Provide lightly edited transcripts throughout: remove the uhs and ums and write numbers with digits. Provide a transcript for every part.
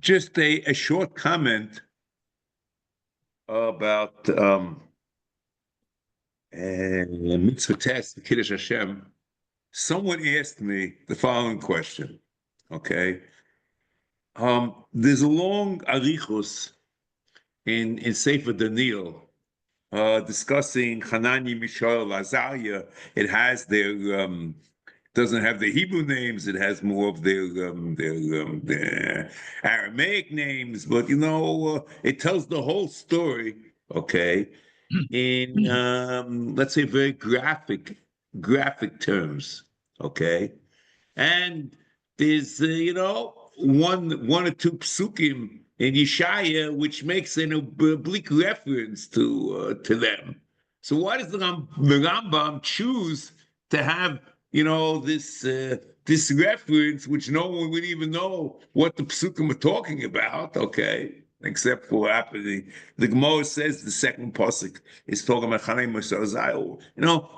Just a short comment about mitzvah test, Kiddush Hashem. Someone asked me the following question. Okay, there's a long arichos in Sefer Daniel discussing Hanani, Mishael, Azariah. It has their doesn't have the Hebrew names. It has more of their Aramaic names, but it tells the whole story. Okay, in let's say very graphic terms. Okay, and there's one or two psukim in Yeshaya which makes an oblique reference to them. So why does the Rambam choose to have this reference, which no one would even know what the psukim are talking about? Okay, except for after the Gemara says the second pasuk is talking about Chanei Moshe Zayu.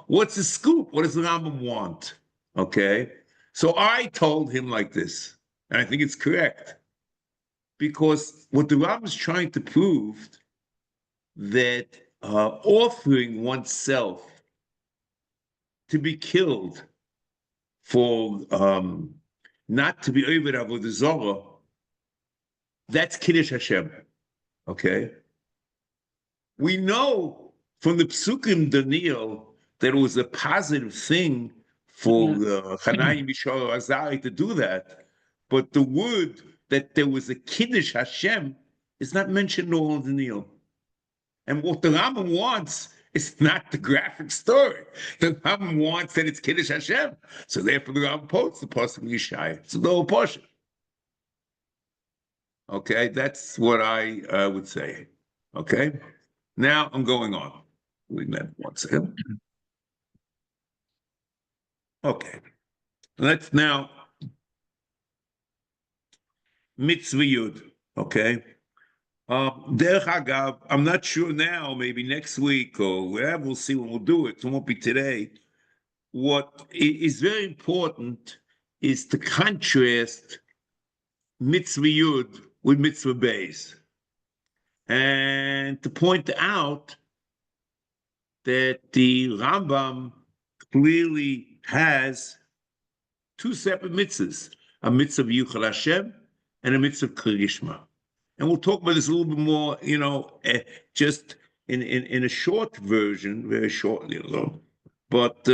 What's the scoop? What does the Rambam want? Okay, so I told him like this, and I think it's correct, because what the Rambam is trying to prove that offering oneself to be killed for not to be over Avodah Zarah, that's Kiddush Hashem. Okay? We know from the Psukim Daniel that it was a positive thing for Hanai, Mishael, Azari to do that, but the word that there was a Kiddush Hashem is not mentioned in all of Daniel. And what the Rambam wants is not the graphic story. The Rambam wants that it's Kiddush Hashem. So therefore the Rambam quotes the pasuk of Yeshaya. It's the whole portion. Okay, that's what I would say. Okay, now I'm going on. We met once again. Okay, let's now mitzvah yud. Okay. Derech Agav, I'm not sure now, maybe next week or wherever, we'll see when we'll do it. It won't be today. What is very important is to contrast mitzvah yud with mitzvah beis, and to point out that the Rambam clearly has two separate mitzvahs, a mitzvah of Yuchal Hashem and a mitzvah of Kriyishma. And we'll talk about this a little bit more, just in a short version, very shortly, but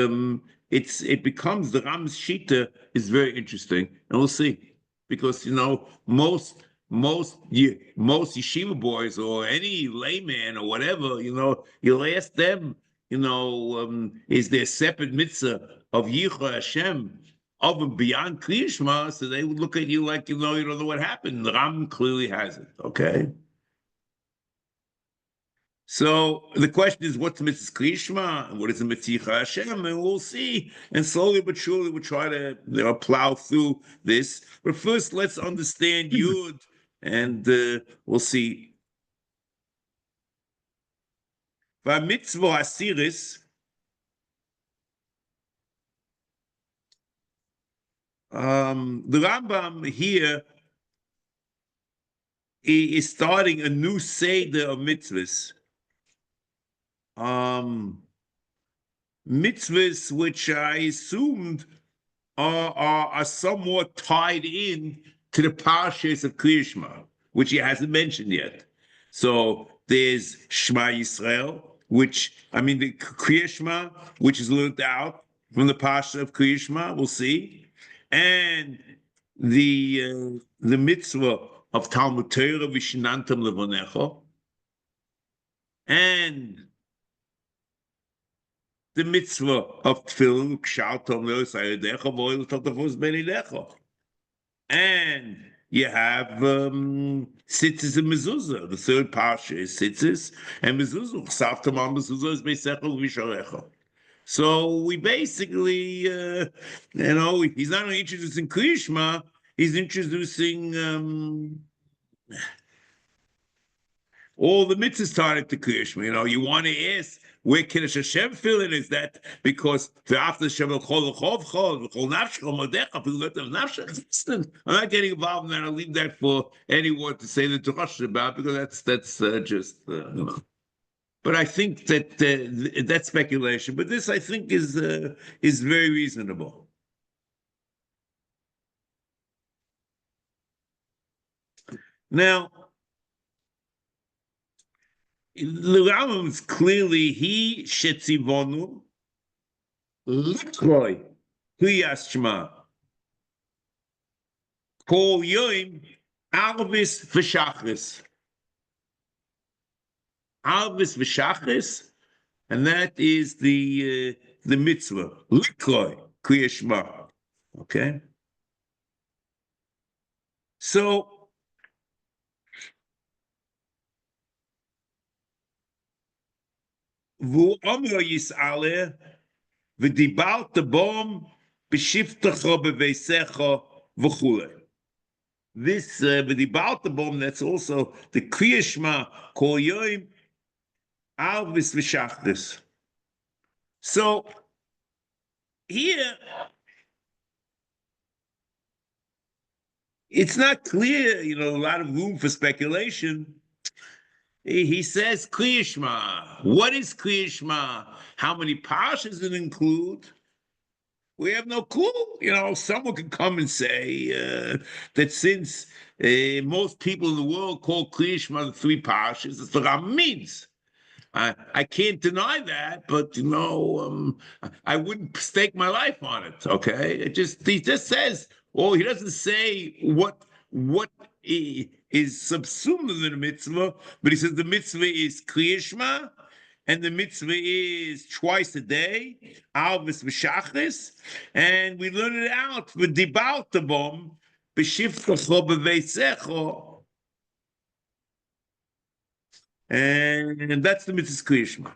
it becomes, the Ram's Shita is very interesting, and we'll see, because most yeshiva boys or any layman or whatever, you'll ask them, is there a separate mitzvah of Yichud Hashem of and beyond Kriyishma? So they would look at you like you don't know what happened. The Ram clearly has it. Okay. So the question is, what's the mitzvah Kriyishma and what is the mitzvah Hashem? And we'll see. And slowly but surely we'll try to plow through this. But first, let's understand Yud, and we'll see. Mitzvah Asiris. The Rambam here is starting a new seder of mitzvahs. Mitzvahs which I assumed are somewhat tied in to the parshas of Kriyishma, which he hasn't mentioned yet. So there's Shema Yisrael, the Kriyishma, which is learned out from the parsha of Kriyishma, we'll see. And the mitzvah of Talmud Torah, Vishinantam Levonecha, and the mitzvah of Tefillin, Kshaltom Leosayedecha, Voil Totafos Benidecha. And you have Tzitzis and Mezuzah. The third parsha is Tzitzis and Mezuzah. Savtam al Mezuzah is Beisechel Visharecha. So we basically, he's not only introducing Kriyishma, he's introducing all the mitzvahs started to Kriyishma. You want to ask, where Kiddush Hashem fill in? Is that because after Hashem I'm not getting involved in that. I'll leave that for anyone to say the Drush about, because that's just But I think that that's speculation. But this, I think, is very reasonable. Now, the Rambam is clearly he shetzivonu likroy kriyas shema kol yom arvis v'shachris. Arvis v'shachris, and that is the mitzvah likroy kriyas shema. Okay, so. Vu Omer Yis'aleh v'dibalt bom b'shiftecha b'veisecha v'chule. This v'dibalt bom, that's also the Kriya Shema kol yom arvis v'shachris. So here it's not clear, a lot of room for speculation. He says Kriya Shema. What is Kriya Shema? How many parshas it include? We have no clue. Someone could come and say that since most people in the world call Kriya Shema the 3 parshas, that's what it means. I can't deny that, but I wouldn't stake my life on it. Okay, he just says, he doesn't say what is subsumed in the mitzvah, but he says the mitzvah is Kriya Shema, and the mitzvah is twice a day, Arvis v'Shachris, and we learn it out with Dibalta bom b'shiftecha b'veisecha, and that's the mitzvah Kriya Shema.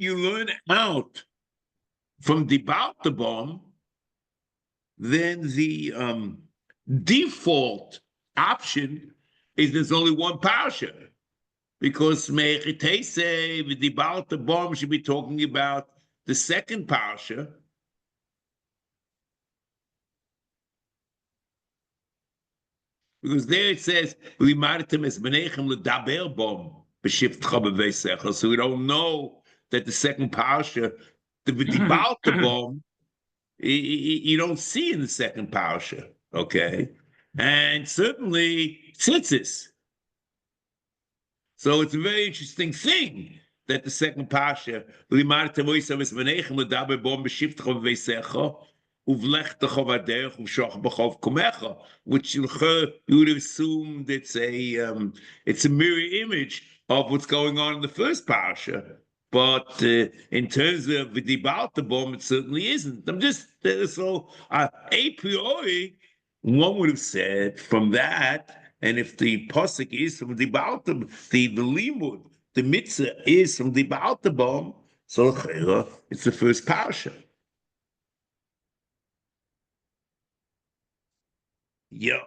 You learn out from the Dibalta bom, then the default option is there's only one parsha, because Mechitese with the Dibalta bom should be talking about the second parsha. Because there it says, so we don't know that the second parsha, the Dibalta bom, you don't see in the second parsha, okay? And certainly tzitzis. So it's a very interesting thing that the second parsha, which you would assume it's a mirror image of what's going on in the first parsha. But in terms of the Dibalta bom, it certainly isn't. I'm just so a priori, one would have said from that, and if the pasuk is from the Dibalta, the lelmod, the mitzvah is from the Dibalta bom, so it's the first parsha. Yeah,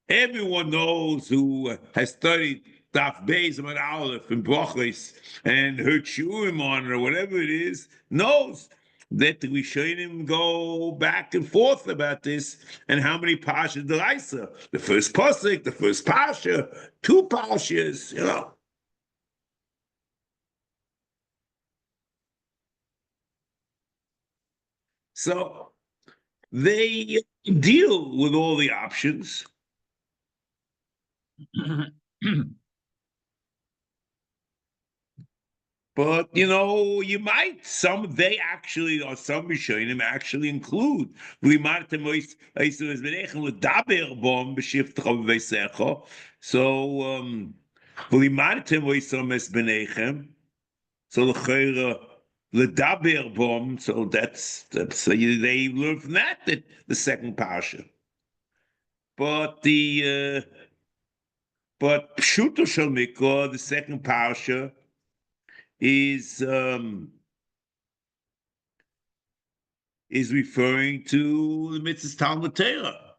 everyone knows who has studied Daf Beis and Aleph and Brachos and heard Shiurim on it or whatever it is, knows that the Rishonim go back and forth about this and how many parshas deraisa. The first pasuk, the first parsha, 2 parshas, So they deal with all the options. But you might they actually, or some Rishonim actually include so ledaber bom, so that's they learn from that the second parsha. But but Pshuto Shel Mikra, the second parsha, is referring to the mitzvahs Talmud Torah.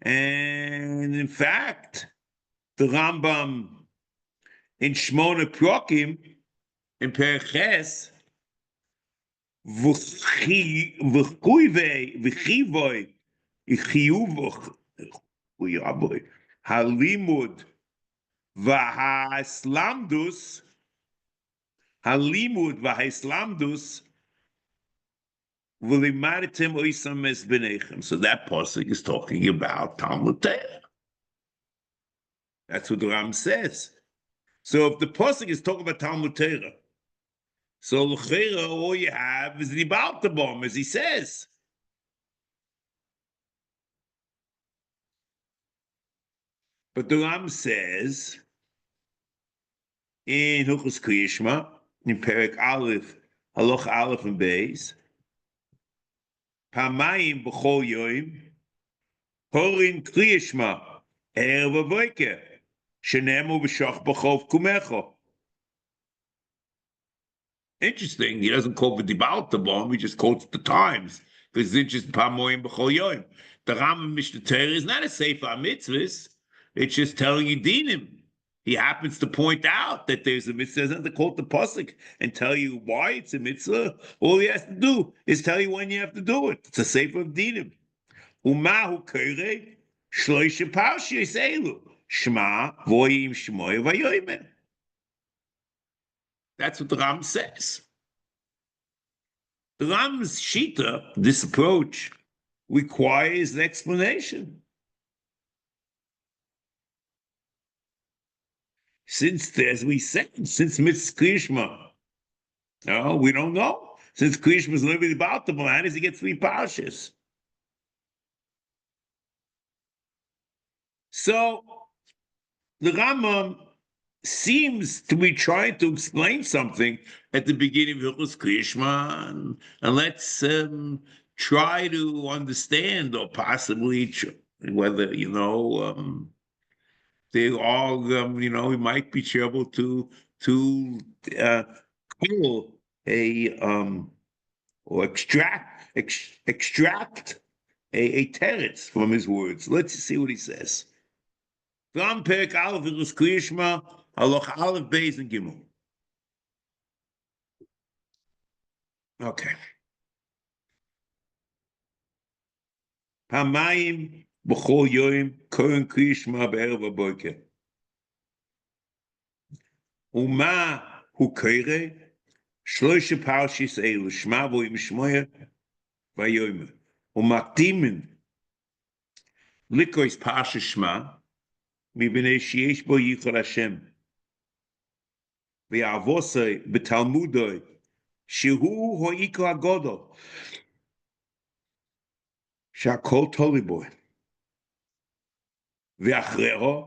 And in fact, the Rambam in Shmona Prokim, in Perches, Halimud v'haislamdus, v'limaritim oisam es b'nechem. So that pasuk is talking about Talmud Torah. That's what the Ram says. So if the pasuk is talking about Talmud Torah, so l'chera, all you have is the Baltabom, as he says. But the Ram says in Hilchos Kriyishma, in Perek Aleph, Halacha Aleph and Beis, פעמיים בכל יום, הורין Kriyishma, ערב ובוקר, שנאמרו בשוך בחוב קומךו. Interesting, he doesn't quote the Baltabom, he just quotes the times, because it's just Pamoim B'chol Yom. The Rambam Mishnah Torah is not a Sefer HaMitzvos, it's just telling you dinim. He happens to point out that there's a mitzvah, doesn't have to quote the pasuk and tell you why it's a mitzvah. All he has to do is tell you when you have to do it. It's a Sefer of dinim. Umahu Kere, Shloisha Parshiyos Elu, Shema, Voyim Shmoya Vayoymer. That's what the Ram says. The Ram's Shita, this approach, requires an explanation. Since, as we said, since Mitzvah Kriyishma, no, we don't know. Since Kriyishma is literally about them, how does he get 3 parshas? So the Rambam seems to be trying to explain something at the beginning of Hilchos Kriyishma, and let's try to understand, or possibly whether they all we might be able to call or extract a teretz from his words. Let's see what he says. From Perek Aleph Hilchos Kriyishma, Halacha Aleph Beis and Gimel. Okay. פעמיים בכל יום קוראים קרישמה בערב הבוקר. ומה הוא קורא? 3 פרשיות אלו, שמע ווים שמוע ויאמר. ומקדימים לקרוא פרשת שמע, מפני שיש בו ייחוד השם. ויעבוסי בתלמודוי, שהוא העיקר הגדול, שהכל תלוי בו. ואחריו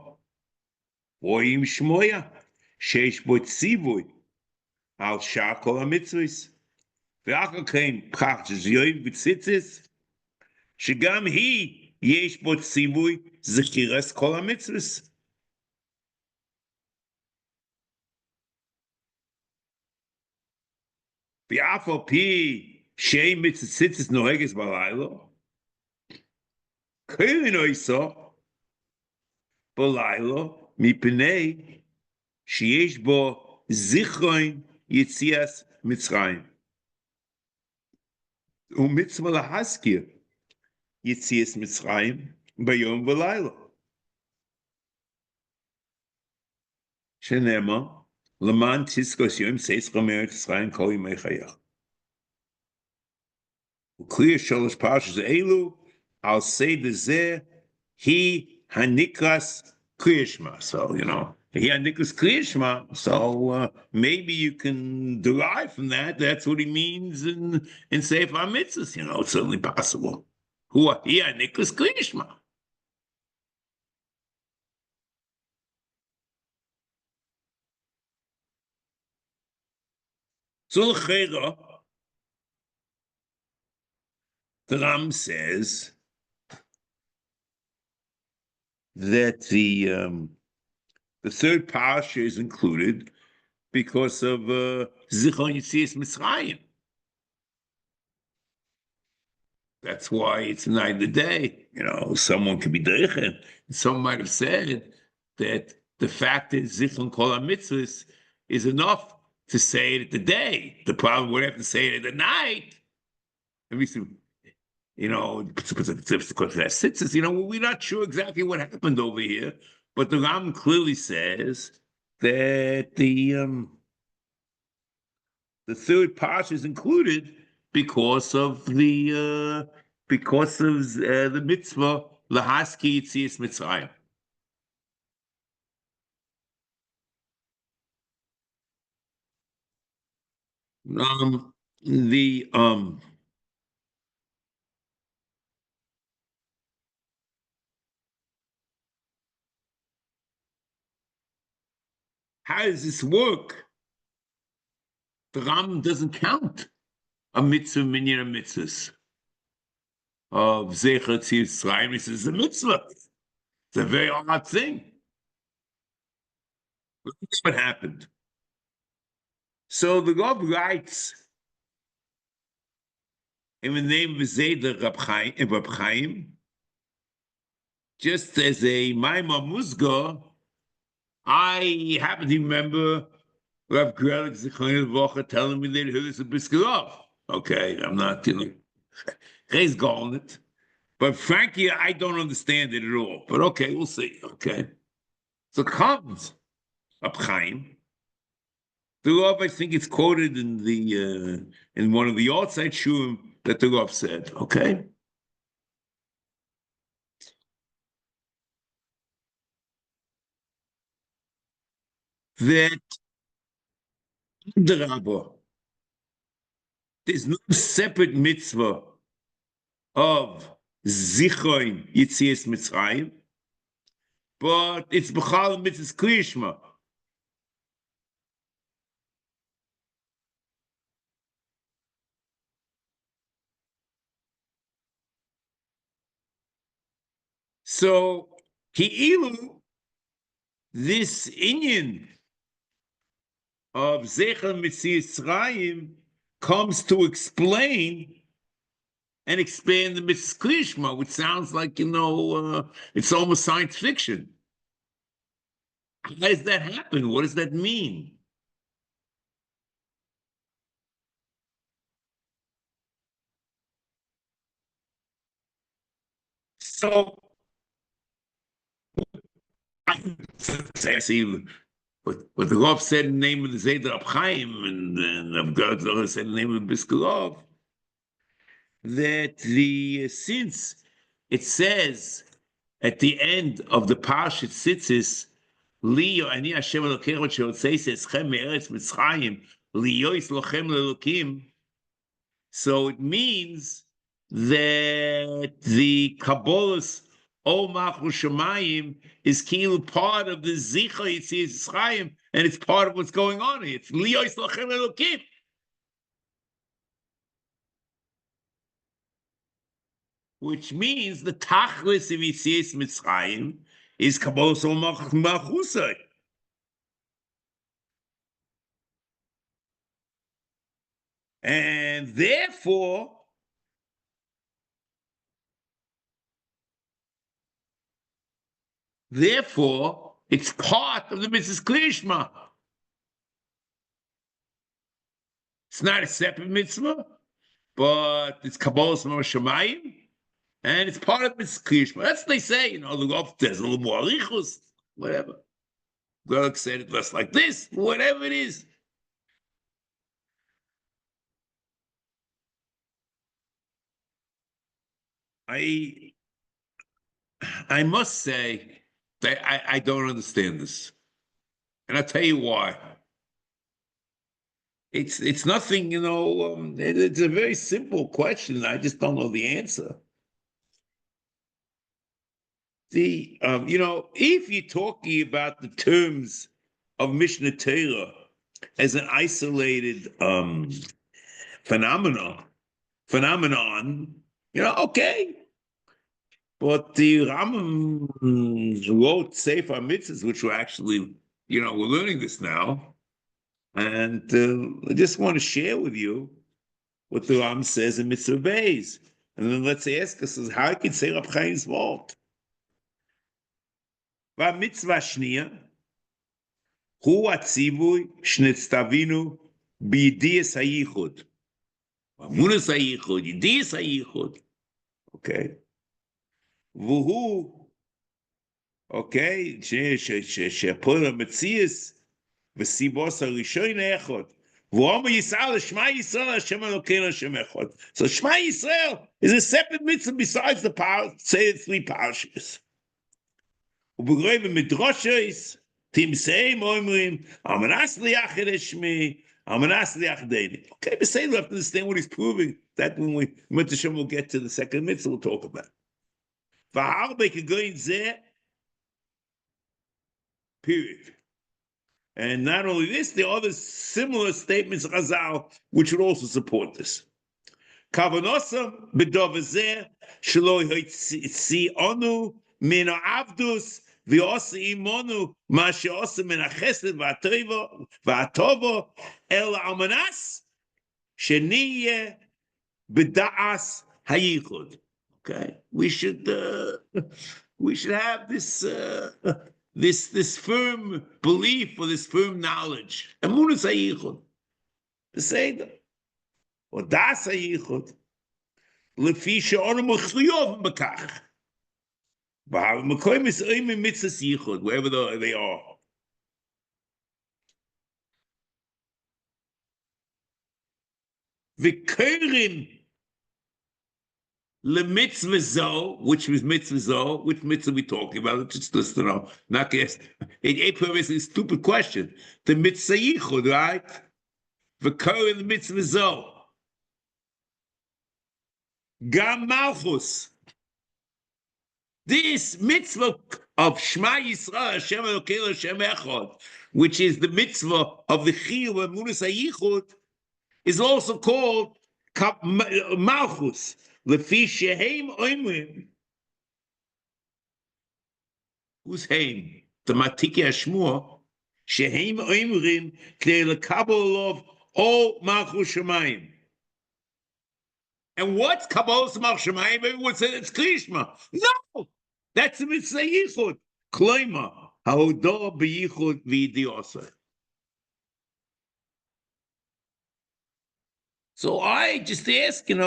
רואים שמוע, שיש בו ציווי על שאר כל המצוות. ואחר כן פרשת יום וציצית, שגם היא יש בו ציווי זכירת כל המצוות. ואף על פי שאין מצוות נוהגת בלילה, קוראים איסו בלילה מפני שיש בו זיכרון יציאת מצרים. ומצווה להזכיר יציאת מצרים ביום ולילה. שנאמר, למען תזכור יום צאתך מארץ מצרים כל ימי חייך. וקריאת 3 פרשיות אלו על סדר זה היא הנקראת Kriyishma. So, he had Nicholas Kriyishma, so maybe you can derive from that. That's what he means in Sefer HaMitzvos. It's certainly possible. He had Nicholas Kriyishma. So l'chera, the Ram says that the third parsha is included because of Zichron Yetzias Mitzrayim. That's why it's the night of the day. Someone could be deichen. Someone might have said that the fact that Zichron Kol HaMitzvos is enough to say it at the day. The problem would have to say it at the night. Let me see. Because that sits, we're not sure exactly what happened over here, but the Ram clearly says that the third parsha is included because of the mitzvah lahaski yitzias Mitzrayim. How does this work? The Ram doesn't count a mitzvah minyan of mitzvahs of Zecher Tzivs Tzrayim. He says it's a mitzvah. It's a very odd thing. Look what happened. So the Rav writes in the name of Zeder Rab Chaim, just as a Maimar Musgar, I happen to remember Rav Grelik Zichron Levracha telling me that he heard this a Biskarov. Okay, I'm not, he's going it. But frankly, I don't understand it at all. But okay, we'll see. Okay. So comes Rab Chaim. The Rav, I think it's quoted in the in one of the outside shurim that the Rav said. Okay. That the Rabba, there's no separate mitzvah of Zichron Yetzias Mitzrayim, but it's B'chal Mitzvahs Klishma. So, Ki'ilu, this Inyan of Zecher Yetzias Mitzrayim comes to explain and expand the Mitzvahs Klishma, which sounds like, it's almost science fiction. How does that happen? What does that mean? So, I see what the Rav said in the name of the Zeder Rab Chaim, and Rav Gertler said in the name of the Biskarov, that since it says at the end of the Parshat Tzitzis, Li ani Hashem Elokeinu shehotzei eschem me'eretz Mitzrayim liyois lochem lelokim, so it means that the Kabbalah's O Malchus Shemayim is kilu part of the Zicha Yetzias Mitzrayim, and it's part of what's going on here. It's liyois lochem lelokim. Which means the tachlis of Yetzias Mitzrayim is Kabbalas O Malchusai. And therefore, it's part of the Mitzvahs Klishma. It's not a separate mitzvah, but it's Kabbalas O Shemayim. And it's part of Mitzvahs Klishma. That's what they say, the Rav, there's a little more arichus, whatever. Gerlich said it less like this, whatever it is. I must say that I don't understand this. And I'll tell you why. It's nothing, it's a very simple question. I just don't know the answer. If you're talking about the terms of Mishnah Torah as an isolated phenomenon, okay. But the Rambam wrote Sefer HaMitzvos, which we're actually, we're learning this now. And I just want to share with you what the Ram says in Mitzvah Beis. And then let's ask us how I can say Rab Chaim's word. Va mitzvah shniya, hu atzivui shnetztavinu b'yidiyas hayichud. Amunas hayichud, yidiyas hayichud. Okay. Vuhu, okay, shepol ha-metzias, v'sibos ha-rishon echad. V'omer Yisrael, Shema Yisrael, Hashem Elokeinu, Hashem echad. So Shema Yisrael is a separate mitzvah besides the power, say 3 parashas. U'b'groi v'midrashos, timseim oimrim, amanas liyachid eshmi, amanas liyachdeni. Okay, but say we have to understand what he's proving. That when we, Hashem, will get to the second mitzvah, we'll talk about. V'harbe kegoyin zeh, period. And not only this, there are other similar statements of Chazal which would also support this. Kavanosam b'dovazeh shelo yitzi onu min ha'avdus v'yosi imonu ma she'osa min ha'chesed v'atovo el ha'amanas sheniye b'da'as hayichud. Okay, we should have this. This firm belief or this firm knowledge. Emunus hayichud. The Seder. Or das hayichud. Lefi she'onu mechuyov b'kach. V'ha'al mekoyim is'oim mitzvahs yichud, wherever they are. V'korim lemitzvah zo, which was mitzvah zo, which mitzvah we talking about? Just listen to know. Not guess. A a stupid question. The mitzvah yichud, right? V'korim the mitzvah zo. Gam malchus. This mitzvah of Shema Yisrael, Hashem Elokeinu, Hashem echad, which is the mitzvah of the chiyuv and emunus hayichud, is also called malchus. Lefi sheheim oimrim. Who's heim? The Matiki Hashmua. Sheheim oimrim k'nei lekabel of all malchus shemayim. And what's kabbalas malchus shemayim? Everyone said it's Krishma. No, that's the mitzvah yichud. Kloima haodah beyichud v'yidiyosah. So I just ask, I'm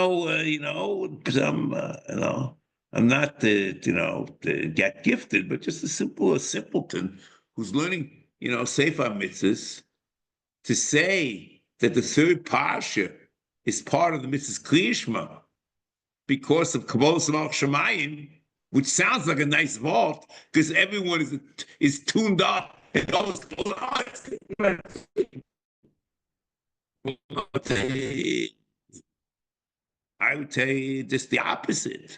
not, get gifted, but just a simpleton who's learning, Sefer mitzvahs, to say that the third parsha is part of the mitzvahs Kriyishma because of Kabbalas Malchus Shemayim, which sounds like a nice vault because everyone is tuned up and goes, I would tell you just the opposite.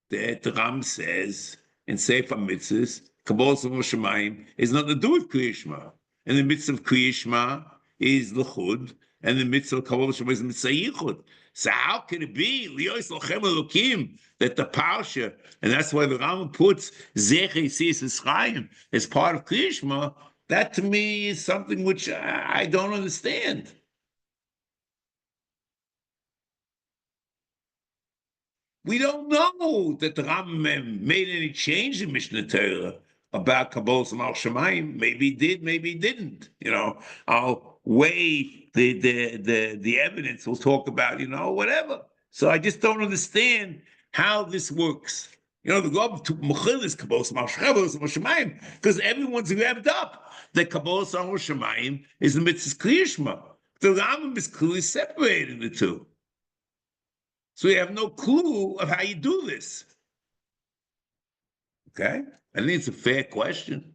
That the Ram says in Sefer Mitzvahs, Kabbalas Shemayim is nothing to do with Kriyishma. And the mitzvah of Kriyishma is L'chud, and the mitzvah of Kabbalas Shemayim is mitzvah Yichud. So how can it be Lios Lochem Elokim that the parsha, and that's why the Ram puts Zecher Yisiyas Yisrael as part of Kriyishma? That to me is something which I don't understand. We don't know that the Rambam made any change in Mishnah Torah about Kabbalas Malchus Shemayim. Maybe he did, maybe he didn't. I'll weigh the evidence. We'll talk about, whatever. So I just don't understand how this works. The Gob to Mechilas Kabbalas Malchus Shemayim, because everyone's revved up that Kabbalas Malchus Shemayim is the mitzvah Kriyishma. The Rambam is clearly separating the two. So we have no clue of how you do this. Okay? I think it's a fair question.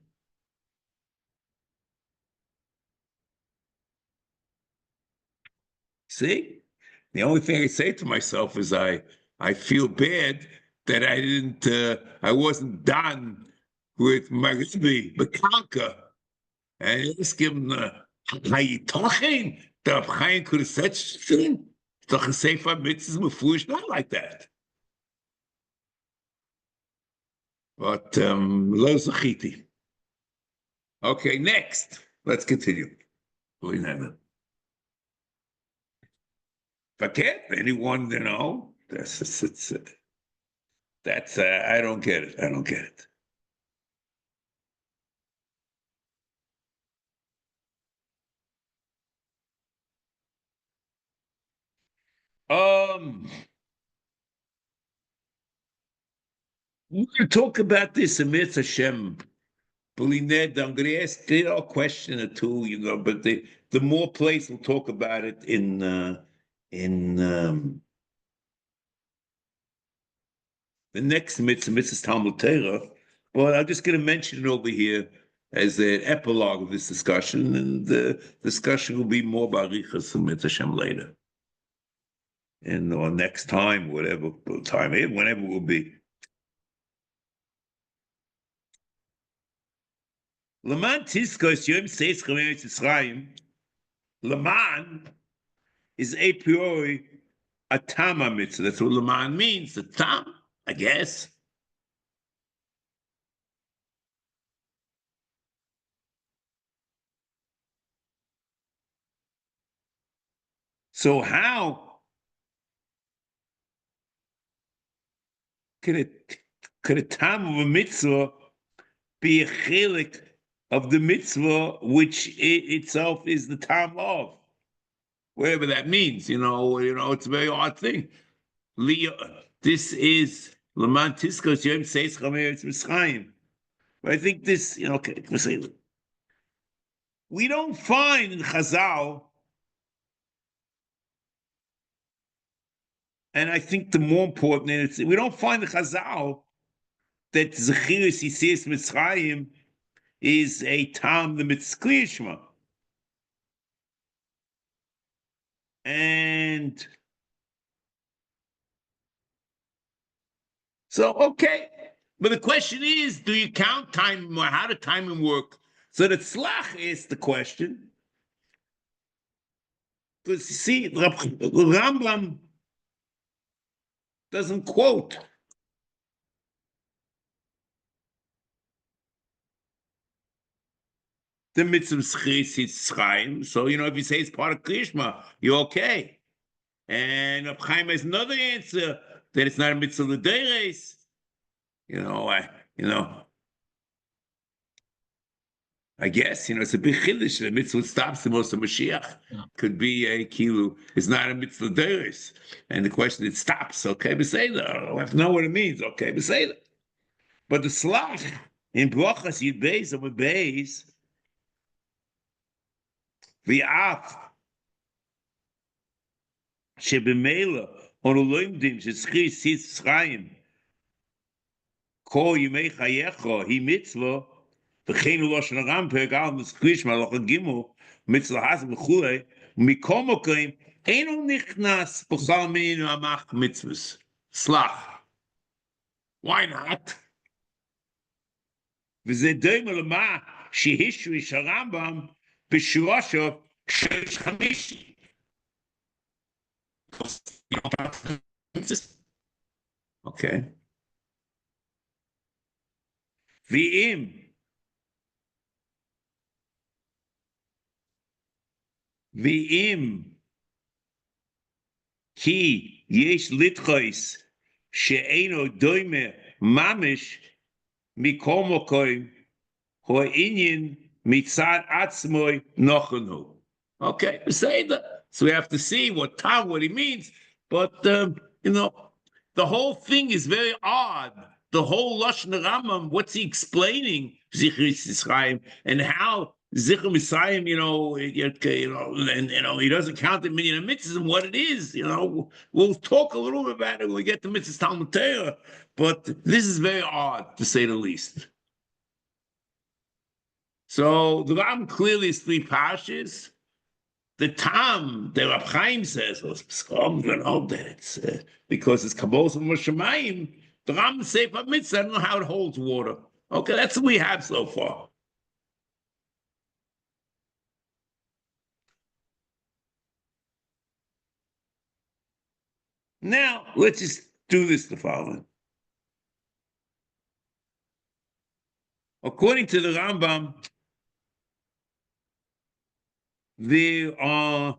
See? The only thing I say to myself is I feel bad that I wasn't done with my Rebbe, Bekanka. And ask him, how you talking? The Reb Chaim could have said something. Doch a Sefer Mitzvahs mefurish not like that. But lo zachiti. Okay, next. Let's continue. Never. Forget anyone, that's I don't get it. I don't get it. We're going to talk about this amidst Hashem. Ned, I'm going to ask a question or two, but the more place we'll talk about it in the next mitzvah Talmud Torah. But I'm just going to mention it over here as an epilogue of this discussion, and the discussion will be more about Richas and Hashem later, or next time, whatever time, whenever it will be. Laman tiskos yom seis chameres Yisrael. Laman is a priori a tama mitzvah. That's what Laman means. The tam, I guess. So how could a tam of a mitzvah be a chelik of the mitzvah, which itself is the tam of, whatever that means? It's a very odd thing. This is Laman Tiskos Yom Seis Chameres Mitzrayim. But I think this, we don't find in Chazal, and I think the more important is, we don't find in Chazal that Zechiris Yitzias Mitzrayim is a tam the mitzvah. And so, okay. But the question is, do you count time, or how did timing work? So the Tzlach is the question. Because you see, the Rambam doesn't quote the mitzvah Yitzchayim. So, if you say it's part of Krishma, you're okay. And Reb Chaim has another answer that it's not a mitzvah l'deires. I guess, it's a big chiddush. The mitzvah stops the most of Mashiach. Could be a kilu. It's not a mitzvah l'deires. And the question, it stops. Okay, Beseda. I have to know what it means. Okay, Beseda. But the slach in Brachas Yud Beis over Beis, V'af shebemela on uloimdim shetzchis Yitzchayim kol yimei chayecha hi mitzvah v'chein uloshon haram pergal mitzchrish malach gimel mitzvah has v'chulei mikol mokim eino nichnas b'chal minu amach mitzvahs. Slach. Why not? V'zeh doime lema shehishrish harambam b'shurashav sheish chamishi. Okay. V'im ki yesh litchos she'eino doime mamish mikol mokoim ha'inyin mitzad atzmoi nochanu. Okay, say that. So we have to see what he means. But, the whole thing is very odd. The whole Lashon Rambam, what's he explaining? Zichur Yisrael, and how Zichur Yisrael, he doesn't count the million mitzvahs and what it is. We'll talk a little bit about it when we get to mitzvahs Talmud Torah. But this is very odd, to say the least. So the Rambam clearly is three parshas. The Tam, the Reb Chaim says, that it's because it's Kabbalah from Shemayim. The Rambam Sefer Mitzvah, I don't know how it holds water. Okay, that's what we have so far. Now, let's just do this the following. According to the Rambam, there are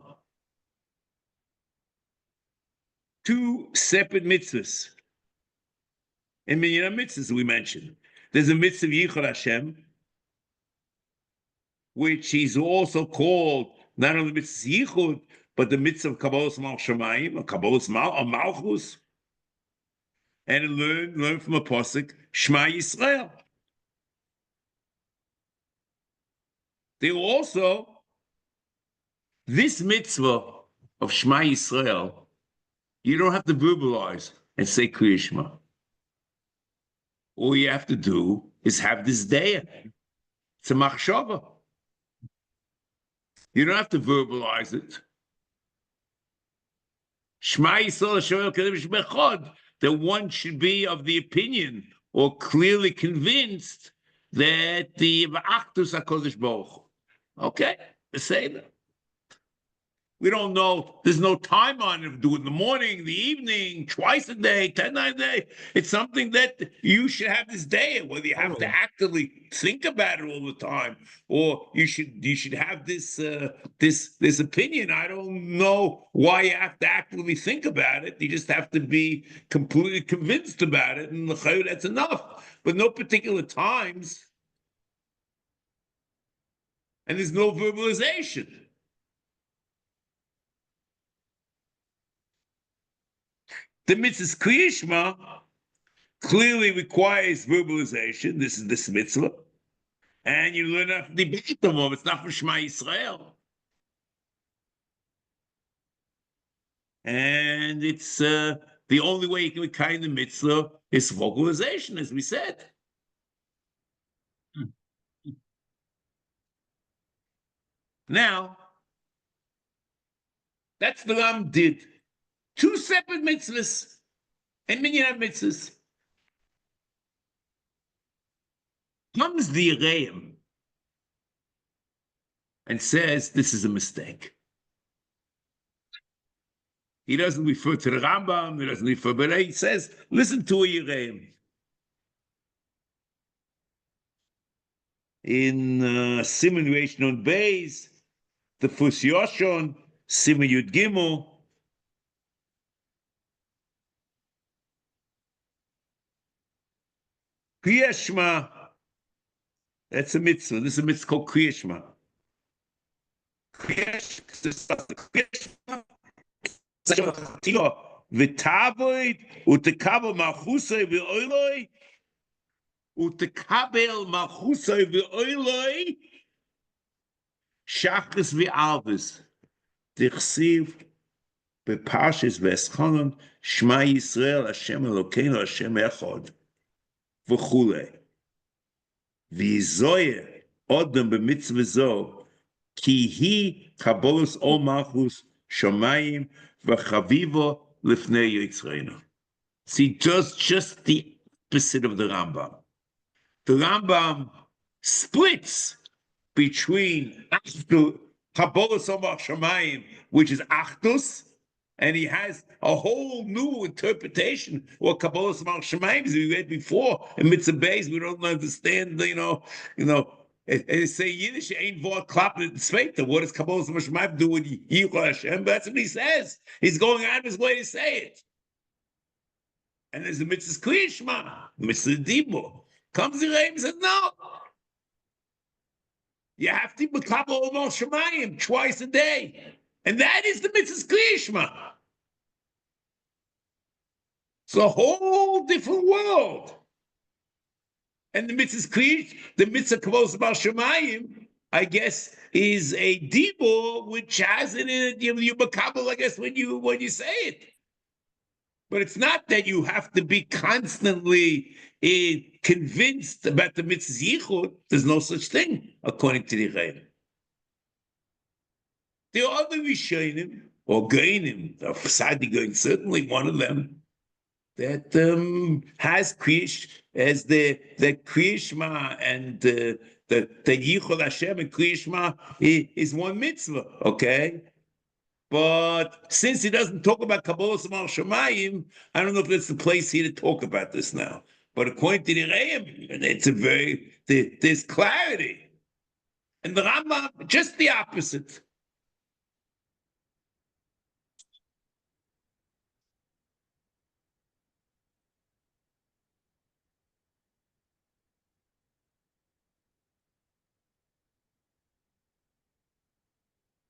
two separate mitzvahs. In minyan mitzvahs we mentioned. There's a mitzvah Yichud Hashem, which is also called not only mitzvah Yichud, but the mitzvah of Kabbalas Mal Shamayim, or Kabbalas Malchus, and learn from a pasuk Shema Yisrael. They also, this mitzvah of Shema Yisrael, you don't have to verbalize and say Kriya Shema. All you have to do is have this day. It's a machshava. You don't have to verbalize it. Shema Yisrael Hashem Elokeinu Echad, that one should be of the opinion or clearly convinced that the Achdus HaKodesh Baruch Hu. Okay, the same. We don't know. There's no time on it. Do it in the morning, the evening, twice a day, 10 times a day. It's something that you should have this day, whether you have to actively think about it all the time, or you should have this this opinion. I don't know why you have to actively think about it. You just have to be completely convinced about it, and that's enough. But no particular times, and there's no verbalization. The mitzvah Kriya Shema clearly requires verbalization. This is this mitzvah. And you learn off the B'chitamov. It's not for Shema Yisrael. And it's the only way you can kind the mitzvah is vocalization, as we said. Now, that's the Ram did. Two separate mitzvahs and minyan mitzvahs. Comes the Yereim and says this is a mistake. He doesn't refer to the Rambam, he doesn't refer, but he says, listen to a Yereim. In Siman Reish Nun Beis, the Fus Yoshon, Siman Yud Gimel, Kriya Shema, that's a mitzvah. This is a mitzvah called Kriya Shema. Kriya Shema, v'tavoid u'tekabel malchusay v'oiloi u'tekabel malchusay v'oiloi shachris v'alvis dichsiv b'parshas v'eschanon Shema Yisrael Hashem Elokeinu Hashem Echad v'chulei v'yizoyer odem b'mitzvah zo ki hi kabbalas ol malchus shamayim v'chavivo lifnei Yitzreinu. See, just the opposite of the Rambam. The Rambam splits between kabbalas ol shamayim, which is achdus, and he has a whole new interpretation of Kabbalas Mal Shemaim, as we read before in Mitzvah Beis. We don't understand, they say Yiddish ain't vort klappen tzveita. What does Kabbalas Mal Shemaim do with Yichud Hashem? That's what he says. He's going out of his way to say it. And there's the Mitzvah Kriya Shema, Mitzvah Dibur. Comes the Rebbe and says, no. You have to be Kabbalas Mal Shemaim twice a day. And that is the mitzvah Kriya Shema. It's a whole different world. And the mitzvah Kabbalas Mal Shemayim, I guess, is a dibur which has it in it. You makabel, I guess, when you say it. But it's not that you have to be constantly convinced about the mitzvah yichud. There's no such thing, according to the Rebbe. There are other Rishonim, or Geinim, or Fasadi Gein, certainly one of them, that has Kriya as the Kriya Shema and the Yichud Hashem and Kriya Shema is one mitzvah, okay? But since he doesn't talk about Kabbalas Mal Shemayim, I don't know if that's the place here to talk about this now. But according to the Re'im, there's clarity. And the Rambam, just the opposite.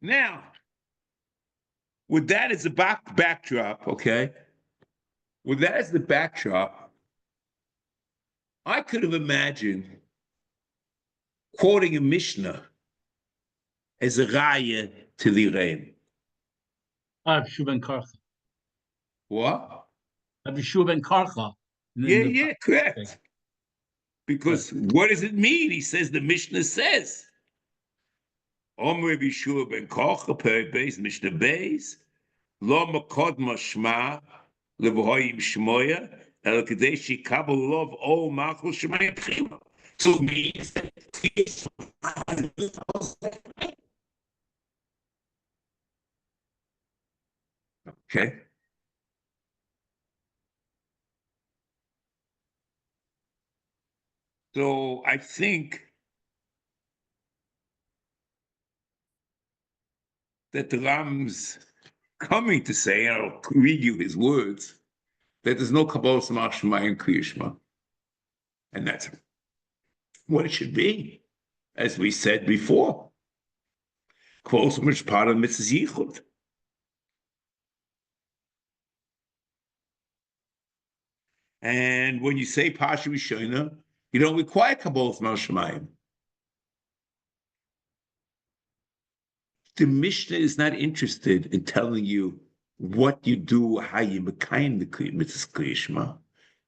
Now, with that as a backdrop, okay? With that as the backdrop, I could have imagined quoting a Mishnah as a raya to the Reim. Shiur ben Karcha. What? Shiur ben Karcha. Yeah, correct. Because what does it mean? He says the Mishnah says. Omer Shiur ben Karcha, Perek Beis, Mishnah Beis, Lo makod mashma levohayim shmoya, el kadei shikabel lov ol machul shmaya tchila. So it means that okay. So I think that the Ram's coming to say, and I'll read you his words, that there's no Kabbalah Samach Shemayim Kriyishma. And that's what it should be, as we said before. Close much part of Mitzvah Yichud. And when you say Pasha Rishona, you don't require Kabbalah Samach Shemayim. The Mishnah is not interested in telling you what you do, how you mekayim the mitzvah kriyishma.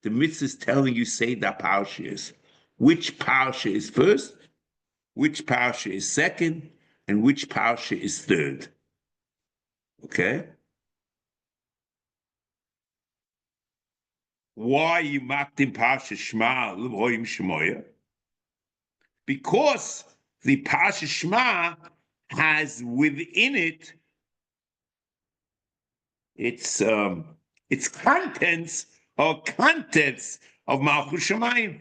The mitzvah is telling you, say that parsha is. Which parsha is first, which parsha is second, and which parsha is third. Okay? Why you makdim parsha Shema l'voyim shemoya? Because the parsha Shema has within it its contents or contents of Malchus Shemayim.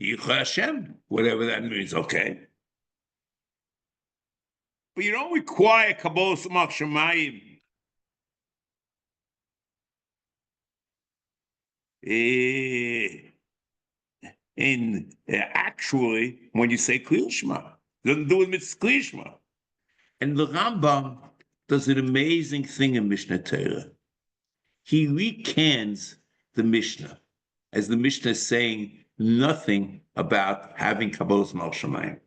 Yichud Hashem, whatever that means, okay. But you don't require Kabbalah Samach Shemayim. Actually, when you say Klil Shema, doesn't do it with Klil Shema. And the Rambam does an amazing thing in Mishnah Torah. He recants the Mishnah, as the Mishnah is saying nothing about having Kabbalah Samach Shemayim.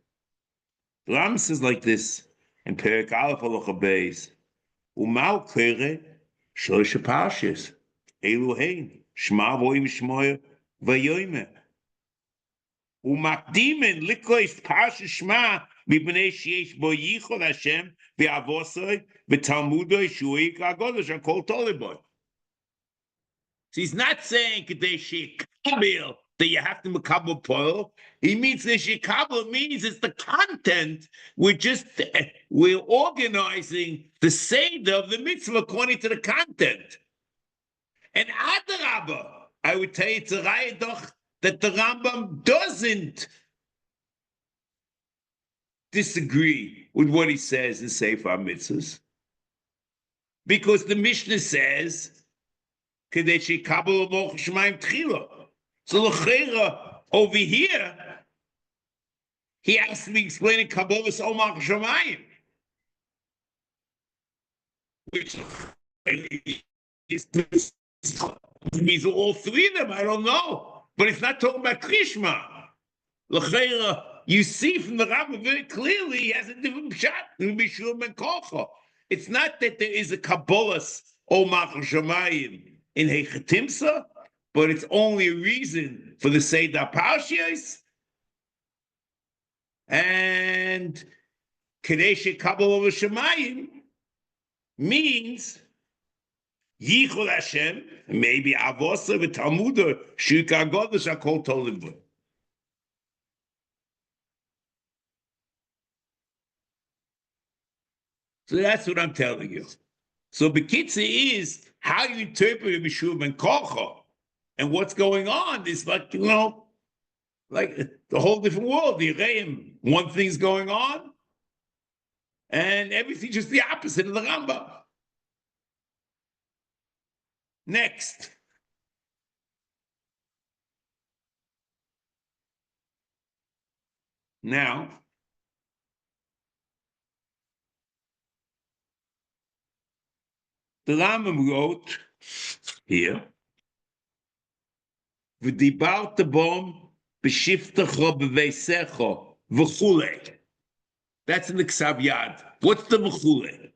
The Rambam says like this in Perek Aleph Halacha Beis, Umal Kere Shlosh Parshas Eluhein Shema Voim Shmoya Vayoyme Umakdimen Likos Parsha Shema Mipnei Sheyesh Bo Yichud Hashem VeAvosai VeTalmudoi Shuik Agodosh Akol Toliboy. So he's not saying Kadei Shekabel that you have to makabel poil. He means the shekabel means it's the content. We're organizing the seder of the mitzvah according to the content. And Adarabba, I would tell you it's a raya that the Rambam doesn't disagree with what he says in Sefer HaMitzvos, because the Mishnah says Kadei shekabel moch shemaim tchila. So l'cheira over here, he has to be explaining Kabbalas Omach Shemayim, which means all three of them. I don't know, but it's not talking about Krishma. L'cheira, you see from the Rambam very clearly, he has a different shot than Shiur ben Karcha. It's not that there is a Kabbalas Omach Shemayim in Hechatimsa, but it's only a reason for the Seder Parshiyos. And Kadei Kabbalah Shemayim means Yichud Hashem, maybe Avosa v'Talmuda Shuka Godesh Akol Tolim. So that's what I'm telling you. So Bekitze is how you interpret Shiur ben Karcha. And what's going on is like, like the whole different world. The Reim, one thing's going on, and everything's just the opposite of the Rambam. Next. Now, the Rambam wrote here, "V'dibart bom b'shiftecho b'veisecho v'chule." That's in the Ksav Yad. What's the v'chule?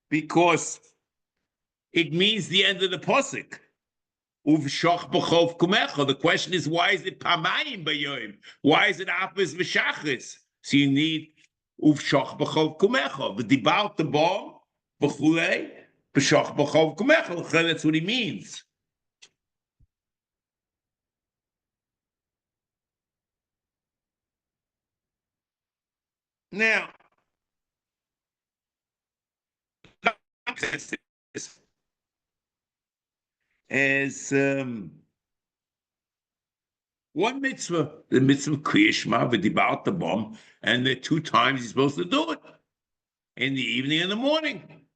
Because it means the end of the pasuk. Uv'shach b'chov kumecha. The question is, why is it pamayim b'yoyim? Why is it apis v'shachris? So you need uv'shach b'chov kumecha. V'dibart bom b'chule b'shach b'chov kumecha. That's what he means. Now, as one mitzvah, the mitzvah kriyishma v'dibart the bomb, and the 2 times he's supposed to do it, in the evening and the morning.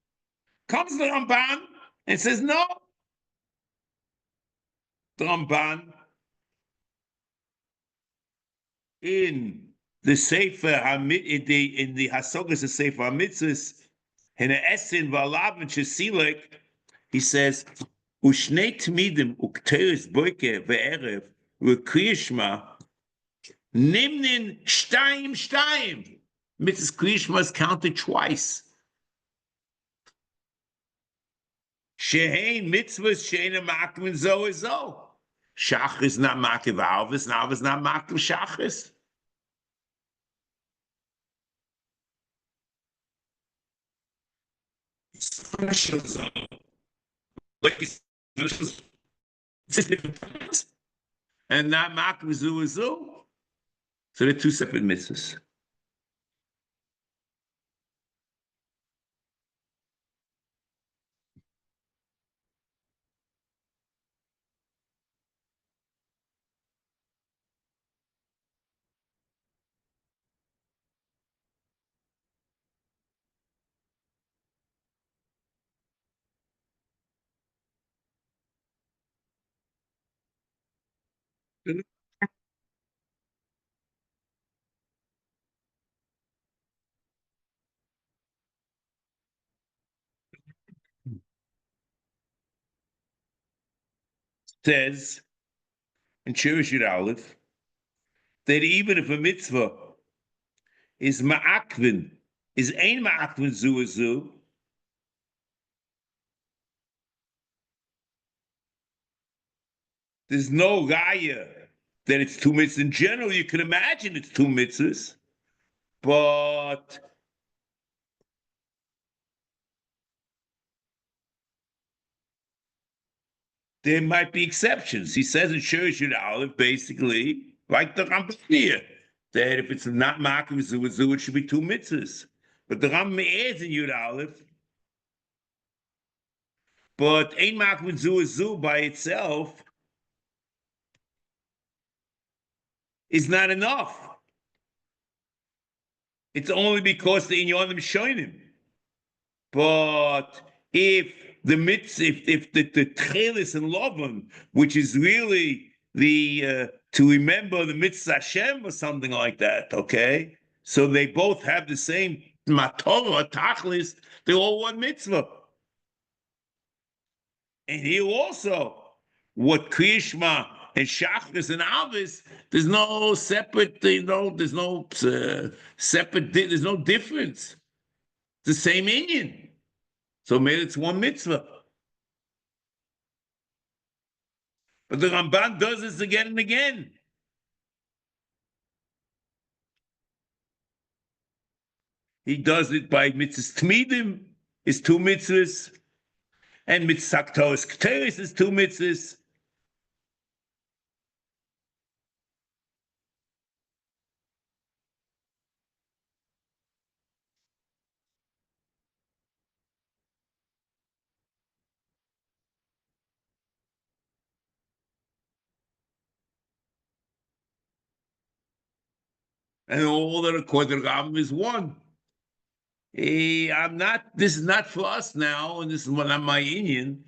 Comes the Ramban and says no. The Ramban in the Sefer in the Hasogas of Sefer HaMitzvos, in the Esin v'alav shesilek, he says, "Ushnei tmidim ukteres boike ve'erev v'kriyishma nimnin shtayim." Mitzvah kriyishma is counted twice. Shehein mitzvahs sheina makmin zo is zo. Shach is not makiv alvis, and alvis not makiv shachris. And not makiv zu is zu. So they're 2 separate mitzvahs. Says in Shiur Aleph that even if a mitzvah is ma'akvin, is ein ma'akvin zu is zu, there's no raya that it's 2 mitzvahs. In general, you can imagine it's 2 mitzvahs, but there might be exceptions. He says in Shiur Aleph, basically, like the Rambam here, that if it's not makiv zu, it should be 2 mitzvahs. But the Rambam adds in Yud Aleph, but ein makiv zu by itself is not enough. It's only because the inyanim shoinim. But if the mitzvah, if the tchelis and lovan, which is really the to remember the mitzvah Hashem or something like that, okay? So they both have the same matorah, tachlis, they're all 1 mitzvah. And here also, what kriyishma and shachris and avis, there's no separate, there's no separate, there's no difference. It's the same inyan. So maybe it's 1 mitzvah. But the Ramban does this again and again. He does it by mitzvahs tmidim, is 2 mitzvahs, and mitzvah saktos kteris is 2 mitzvahs. And all that according to the Rambam is 1. This is not for us now, and this is not my Indian,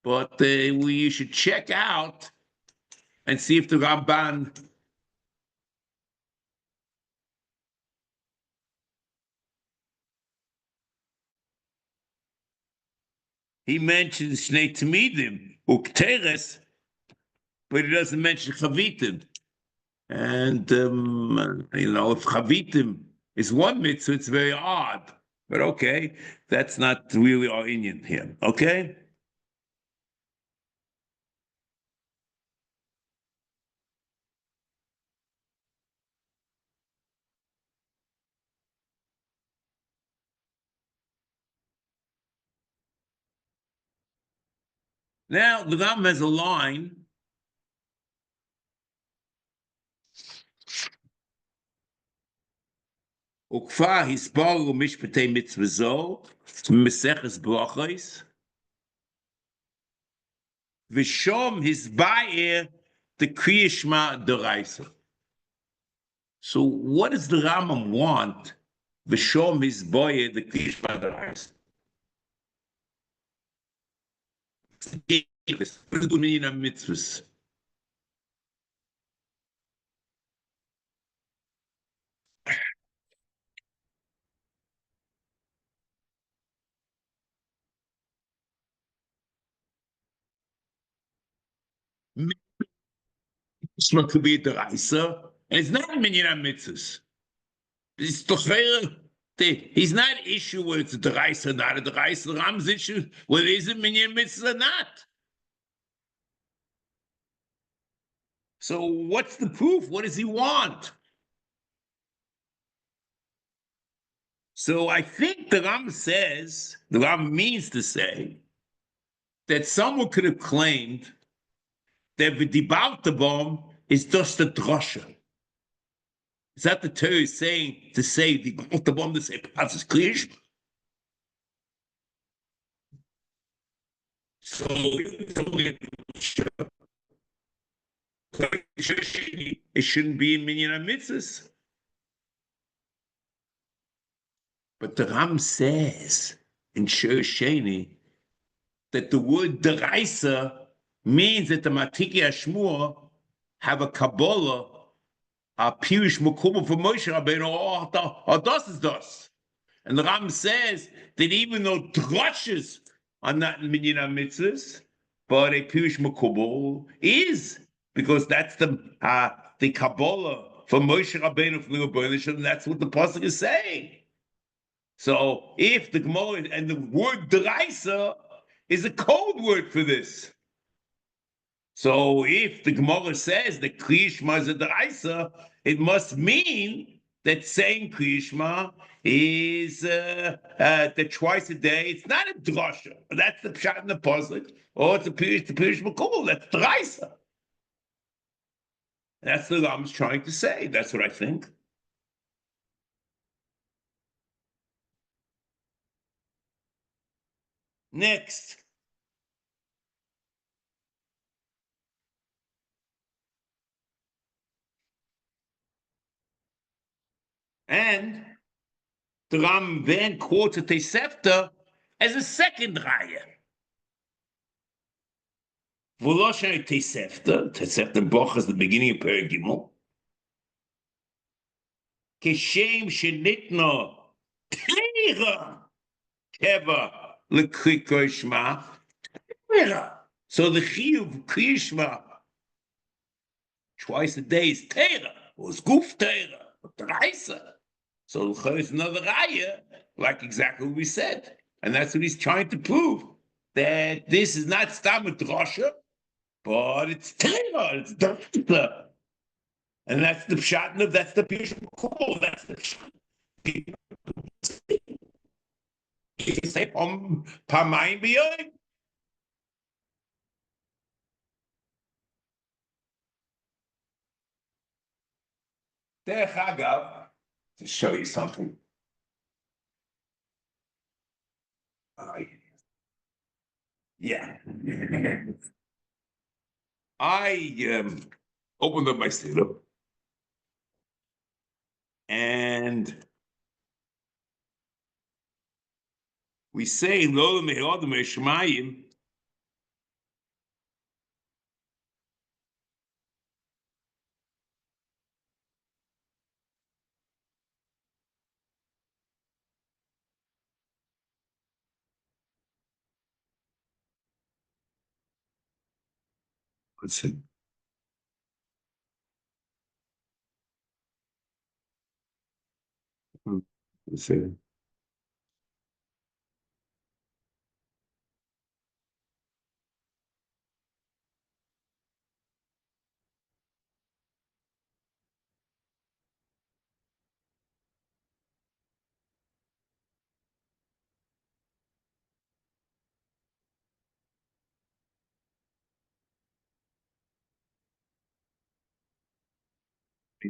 but we should check out and see if the Ramban he mentions Shnei Tamidim, Ukteres, but he doesn't mention Chavitim. And, if Chavitim is one mitzvah, it's very odd. But okay, that's not really our Indian here, okay? Now, the Ram has a line. Ukfa hisparu mishpatei mitzvazo, meseches brachos, v'shom hisbaer the Kriya Shema d'oraisa. So what does the Rambam want? V'shom hisbaer the Kriya Shema d'oraisa. What does it mean in mitzvahs? Mitzvah could be d'oraisa, and it's not minyan mitzvahs. It's tocher. He's not issue whether it's a d'oraisa or not a d'oraisa. The Rambam's issue whether it is a minyan mitzvah or not. So what's the proof? What does he want? So I think the Ram means to say that someone could have claimed that the Dibaltabom is just a drosha. Is that the Torah is saying to say the Dibaltabom to say Pazis Krish? So it shouldn't be in Minyan HaMitzvos. But the Ram says in Shiur Sheni that the word deraisa means that the Matiki Ashmur have a Kabbalah, a Pirish Mekubah for Moshe Rabbeinu, or das is das. And the Ram says that even though drushes are not in Minyan HaMitzvos, but a Pirish Mekubah is, because that's the Kabbalah for Moshe Rabbeinu from the Rebbeinu, and that's what the pasuk is saying. So if the Gemara and the word deraisa is a code word for this. So if the Gemara says that Kriya Shema is a deraisa, it must mean that saying Kriya Shema is that twice a day. It's not a drasha. That's the pshat in the pasuk. Or it's a Pirish Mekubah. That's deraisa. That's what I'm trying to say. That's what I think. Next. And the Ram then quotes a Sefer as a second raya. V'lo Sefer Boch is the beginning of Perek Gimel. Keshem shenitno teira keva l'kriko shma. So the chiyuv Kriya Shema twice a day is teira, or it's guf teira, or deraisa. So there's another raya, like exactly what we said. And that's what he's trying to prove. That this is not stam drasha, but it's teira, it's deraisa. And that's the pshat, that's the pirish call, that's the pshat. You can say פעמיים ביום. דרך אגב, to show you something. Yeah. I opened up my Sefer, and we say lo me'odem shemayim. Let's see. Let's see.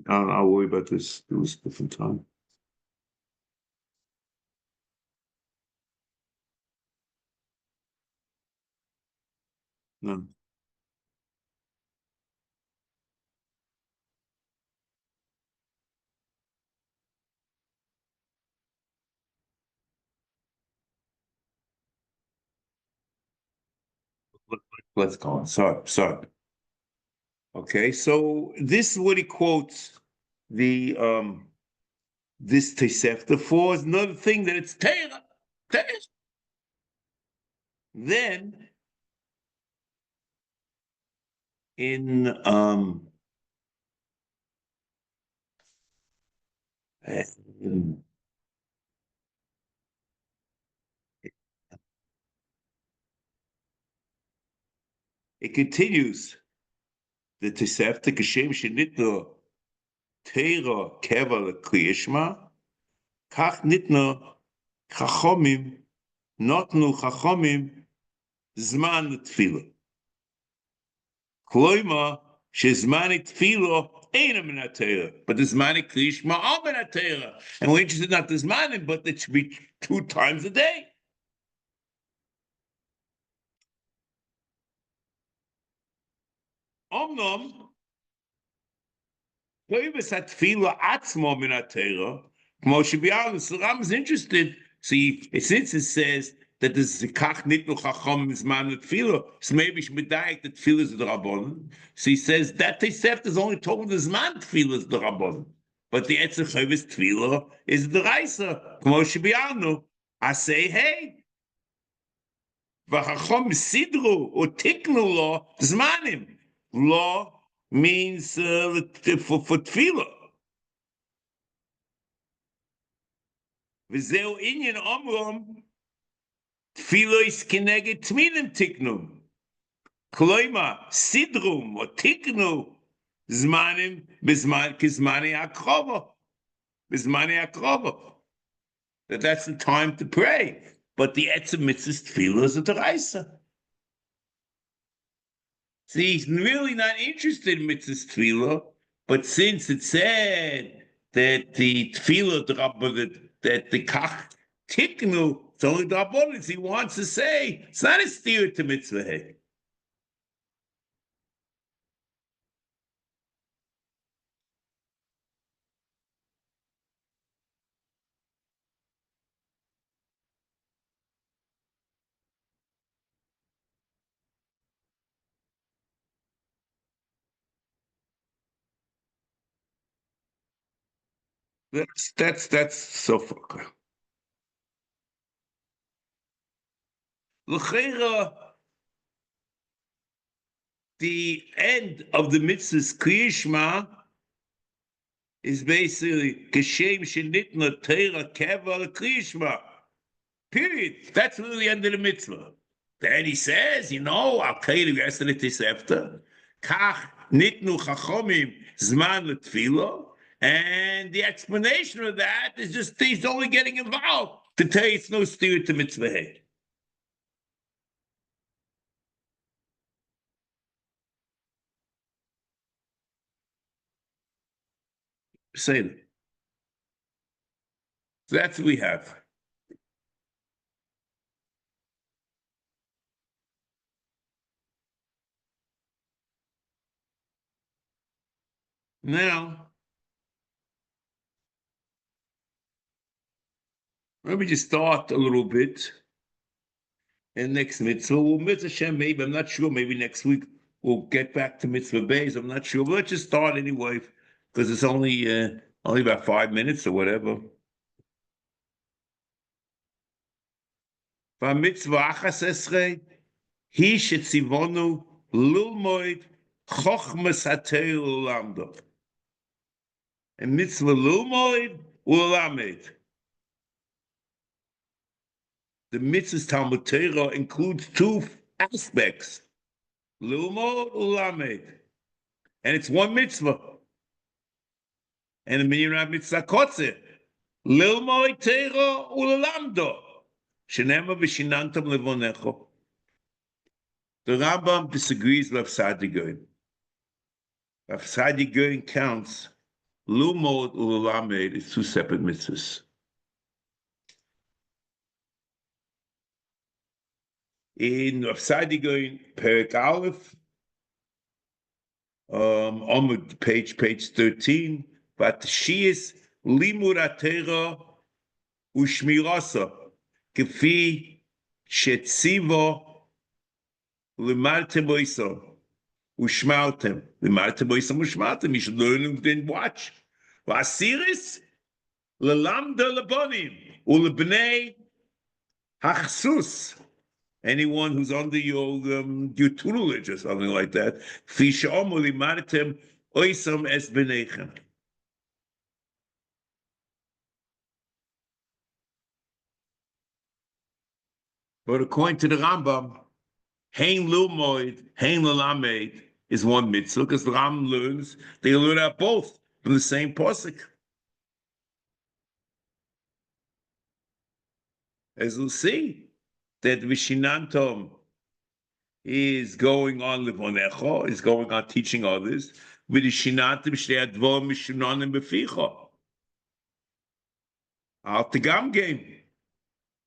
I'll worry about this. It was a different time. No. Let's go on. Sorry. Okay, so this is what he quotes the this Tosefta for is another thing that it's Torah. Then in it continues the Tosefta Kashem Shenitno Torah Keva L'Kliyishma Kach Nitno Chachomim Notnu Chachomim Zman L'Tfilah Kloima Shezmani Tfilah ain't a min Torah, but the Zmani Kliyishma are min Torah. And we're interested not the Zmanim, but it should be 2 times a day. Omnom Koivus Hatfilah Atzmo min Torah. Moshe Bialis, the Ram is interested. See, since it says that the Zikach Nitnu Chachom is man with Tfilah, so maybe Shmedayik the Tfilah is the Rabbanon. So he says that Tosefta is only told the Zman Tfilah is the Rabbanon. But the Etzer Chovis Tfilah is the Raisa. Moshe Bialis. I say, hey, V'chachom Sidru or Tiknu Lo Zmanim. Law means for Tfilah. V'zeu inyan omrom Tfilah is keneged tminim tiknum. Kloima sidrum or tiknu zmanim bizman kizmani akrova. Bizmani akrova. That's the time to pray. But the etzem mitzvahs tefillah is a deraisa. See, he's really not interested in mitzvahs tefillah, but since it said that the tefillah, that the kach tiknu, it's only the abundance, he wants to say, it's not a steer to mitzvah. That's so far. L'cheira, the end of the mitzvahs Kriyishma is basically Kashem Shenitna Teira Keva Kriyishma. Period. That's really the end of the mitzvah. Then he says, I'll tell you the rest of the Tosefta. Kach Nitnu Chachomim Zman L'Tfilah. And the explanation of that is just he's only getting involved to tell you it's no steer to mitzvah. Say that. So that's what we have. Now, let me just start a little bit And next mitzvah, well, mitzvah Shem, maybe, I'm not sure, maybe next week we'll get back to mitzvah Beis, I'm not sure, but let's just start anyway, because it's only about 5 minutes or whatever. Mitzvah achas esrei, hi shetzivonu lilmoid chochmas hatei l'lamda. And mitzvah lilmoid u'lamed. The mitzvah's Talmud Torah includes two aspects, lilmod u'lamed, and it's one mitzvah. And the minyan mitzvah kotzeh, lilmod Torah u'lamda, shenema v'shinantam levonecho. The Rambam disagrees with Aseh Goin. Aseh Goin counts lilmod u'lamed as two separate mitzvahs. In Aseh Goin, Perek Aleph, on page 13, but she is limud HaTorah u'shmirasa, kefi shetzivo limaltem boisam u'shmartem. Limaltem boisam u'shmartem. You should learn and then watch. V'asiris lelmada lebanim u'lebnei hachsus. Anyone who's under your tutelage or something like that. But according to the Rambam, Hein Lilmoid, Hein Lelamed is one mitzvah, because the Rambam learns, they learn out both from the same pasuk. As we'll see, that Vishinantom is going on Livonecho, is going on teaching others. Vishinantom Shnei Advom Mishunanim Beficha. Al Tegam game.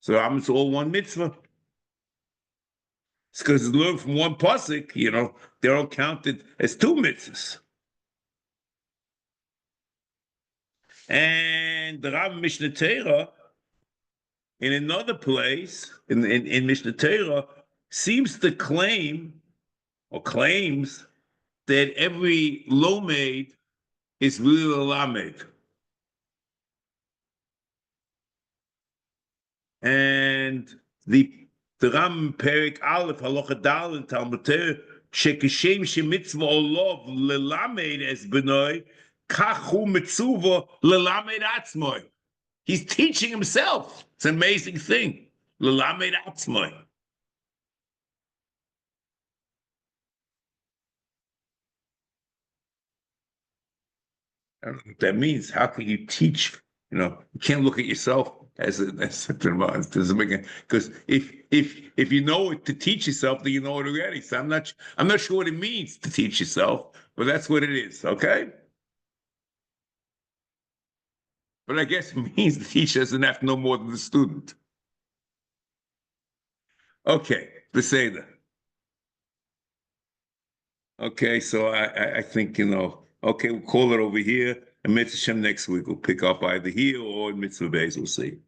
So it's all one mitzvah. It's because it's learned from one pasuk, they're all counted as two mitzvahs. And the Rav Mishnah Torah, in another place, in Mishnah Torah, seems to claim, or claims, that every lomed is really a lamed. And the Ram Perek Aleph Halacha Dal in Talmud Torah, shekishem shemitzvah olov lelamed es benoi, kachu mitzuva lelamed atzmoi. He's teaching himself. It's an amazing thing. Lelamed atzmoi. I don't know what that means. How can you teach? You can't look at yourself as doesn't make it, because if you know it to teach yourself, then you know it already. So I'm not sure what it means to teach yourself, but that's what it is. Okay. But I guess it means the teacher doesn't have to know more than the student. Okay, the Seder. Okay, so I think, okay, we'll call it over here. And Mitzvah Shem next week. We'll pick up either here or in Mitzvah Beis. We'll see.